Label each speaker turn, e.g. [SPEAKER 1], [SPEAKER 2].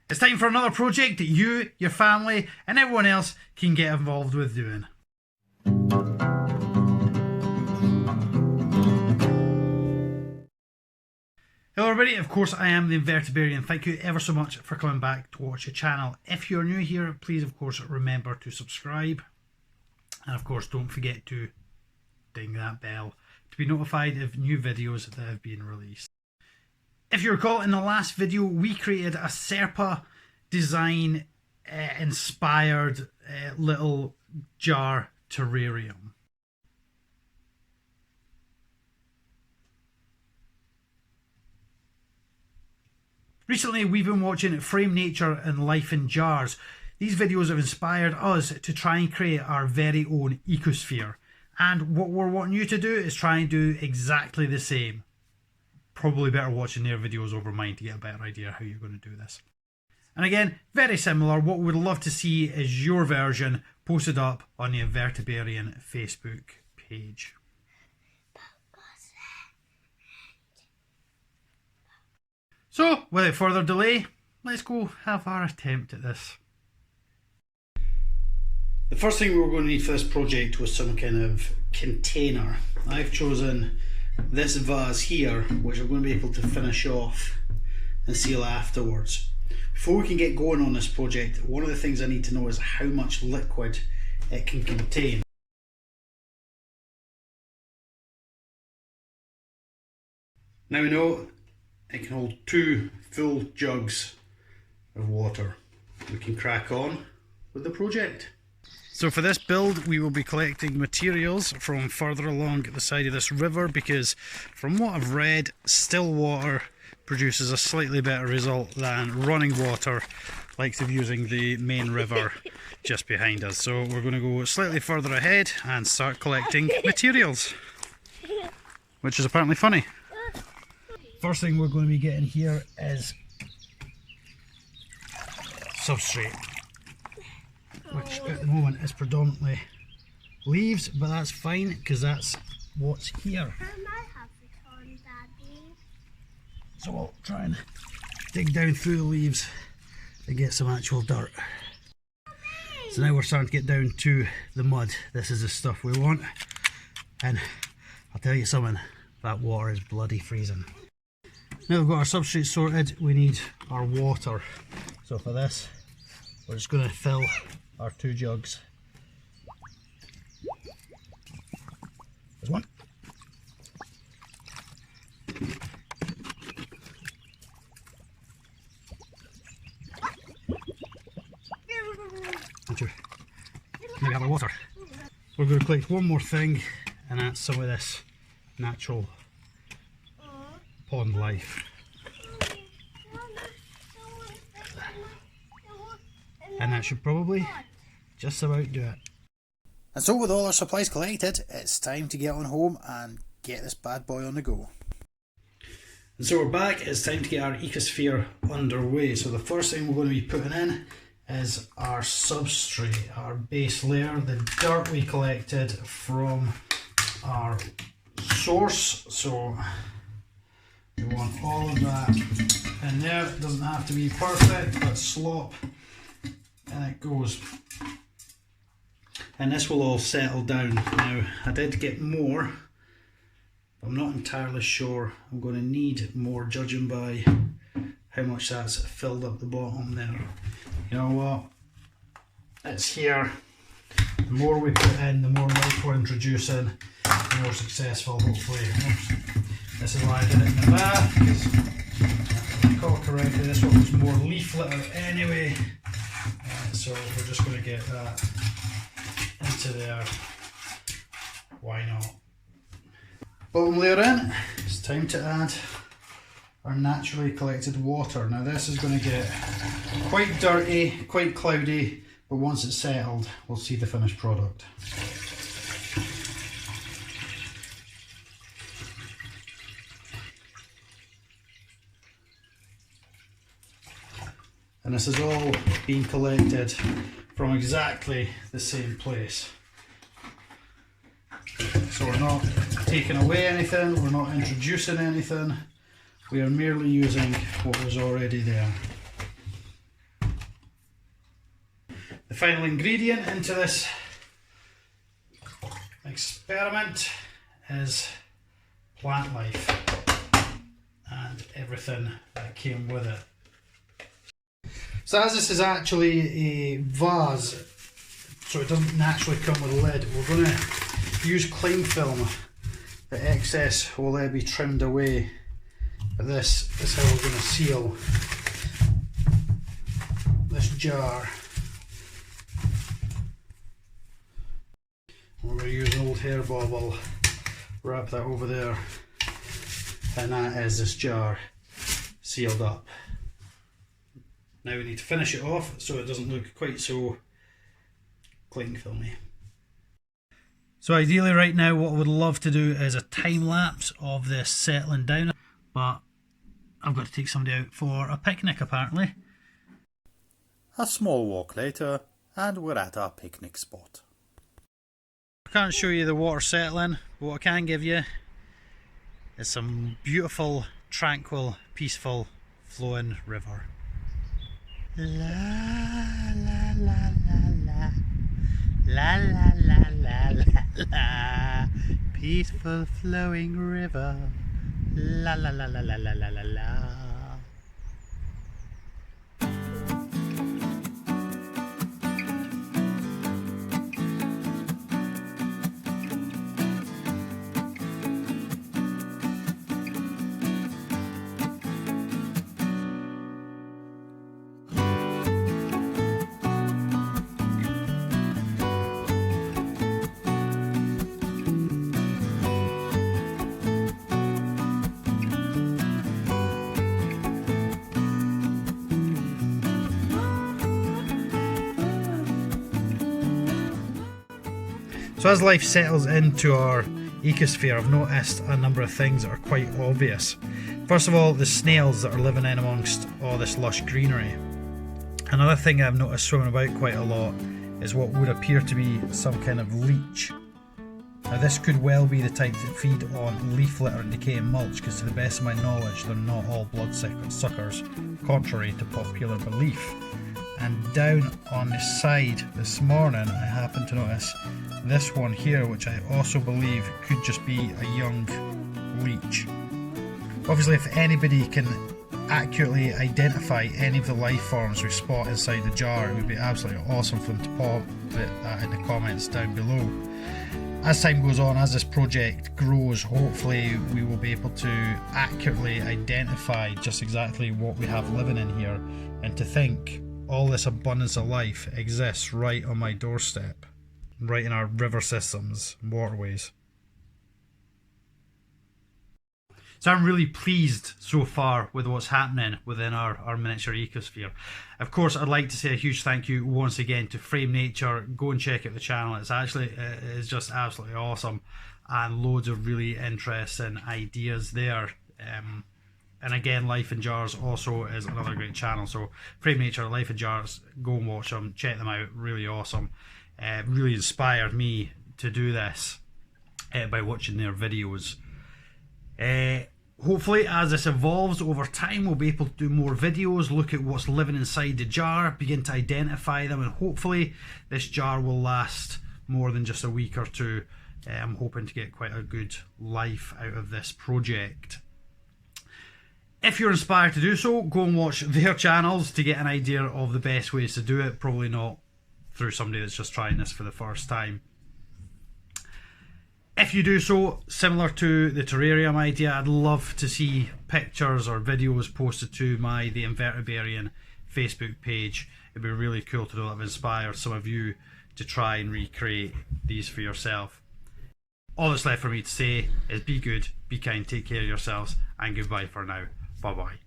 [SPEAKER 1] It's time for another project that you, your family and everyone else can get involved with doing. Hello everybody, of course I am the Invertabarian. Thank you ever so much for coming back to watch the channel. If you're new here, please of course remember to subscribe. And of course don't forget to ding that bell to be notified of new videos that have been released. If you recall, in the last video we created a Serpa design inspired little jar terrarium. Recently we've been watching Frame Nature and Life in Jars. These videos have inspired us to try and create our very own ecosphere. And what we're wanting you to do is try and do exactly the same. Probably better watching their videos over mine to get a better idea how you're going to do this. And again, very similar, what we'd love to see is your version posted up on the Invertabarian Facebook page. So, without further delay, let's go have our attempt at this. The first thing we were going to need for this project was some kind of container. I've chosen this vase here, which I'm going to be able to finish off and seal afterwards. Before we can get going on this project, one of the things I need to know is how much liquid it can contain. Now we know it can hold 2 full jugs of water. We can crack on with the project. So for this build we will be collecting materials from further along the side of this river, because from what I've read, still water produces a slightly better result than running water, like of using the main river just behind us. So we're going to go slightly further ahead and start collecting materials, which is apparently funny. First thing we're going to be getting here is substrate, which at the moment is predominantly leaves, but that's fine because that's what's here. So I'll try and dig down through the leaves and get some actual dirt. So now we're starting to get down to the mud. This is the stuff we want, and I'll tell you something, that water is bloody freezing. Now we've got our substrate sorted, we need our water. So for this, we're just going to fill our 2 jugs. There's one. And 2. Now we have our water. We're going to collect one more thing, and that's some of this natural pond life. And that should probably just about do it. And so with all our supplies collected, it's time to get on home and get this bad boy on the go. And so we're back, it's time to get our ecosphere underway. So the first thing we're going to be putting in is our substrate, our base layer, the dirt we collected from our source. So we want all of that in there. It doesn't have to be perfect, but slop and it goes. And this will all settle down. Now I did get more, but I'm not entirely sure. I'm going to need more, judging by how much that's filled up the bottom there. You know what? It's here. The more we put in, the more life we're introducing, the more successful hopefully. This is why I did it in the bath, because if I recall correctly, this one was more leaf litter anyway. So we're just going to get that into there. Why not? Bottom layer in. It's time to add our naturally collected water. Now this is going to get quite dirty, quite cloudy, but once it's settled, we'll see the finished product. And this is all being collected from exactly the same place. So we're not taking away anything, we're not introducing anything, we are merely using what was already there. The final ingredient into this experiment is plant life and everything that came with it. So as this is actually a vase, so it doesn't naturally come with a lid, we're going to use cling film. The excess will then be trimmed away. But this is how we're going to seal this jar. We're going to use an old hair bobble, wrap that over there, and that is this jar sealed up. Now we need to finish it off so it doesn't look quite so cling filmy. So ideally right now what I would love to do is a time lapse of this settling down, but I've got to take somebody out for a picnic apparently.
[SPEAKER 2] A small walk later and we're at our picnic spot.
[SPEAKER 1] I can't show you the water settling, but what I can give you is some beautiful, tranquil, peaceful, flowing river. La la la la la la la la la la, peaceful flowing river. La la la la la la la la la. So as life settles into our ecosphere, I've noticed a number of things that are quite obvious. First of all, the snails that are living in amongst all this lush greenery. Another thing I've noticed swimming about quite a lot is what would appear to be some kind of leech. Now this could well be the type that feed on leaf litter and decaying mulch, because to the best of my knowledge they're not all bloodsuckers, contrary to popular belief. And down on the side this morning I happened to notice this one here, which I also believe could just be a young leech. Obviously if anybody can accurately identify any of the life forms we spot inside the jar, it would be absolutely awesome for them to pop that in the comments down below. As time goes on, as this project grows, hopefully we will be able to accurately identify just exactly what we have living in here, and to think all this abundance of life exists right on my doorstep, right in our river systems and waterways. So I'm really pleased so far with what's happening within our miniature ecosphere. Of course, I'd like to say a huge thank you once again to Frame Nature. Go and check out the channel. It's just absolutely awesome, and loads of really interesting ideas there. And again, Life in Jars also is another great channel. So Frame Nature, Life in Jars, go and watch them, check them out. Really awesome. Really inspired me to do this by watching their videos. Hopefully as this evolves over time, we'll be able to do more videos, look at what's living inside the jar, begin to identify them, and hopefully this jar will last more than just a week or two. I'm hoping to get quite a good life out of this project. If you're inspired to do so, go and watch their channels to get an idea of the best ways to do it, probably not through somebody that's just trying this for the first time. If you do so, similar to the terrarium idea, I'd love to see pictures or videos posted to the Invertabarian Facebook page. It'd be really cool to know that I've inspired some of you to try and recreate these for yourself. All that's left for me to say is be good, be kind, take care of yourselves, and goodbye for now. Bye bye.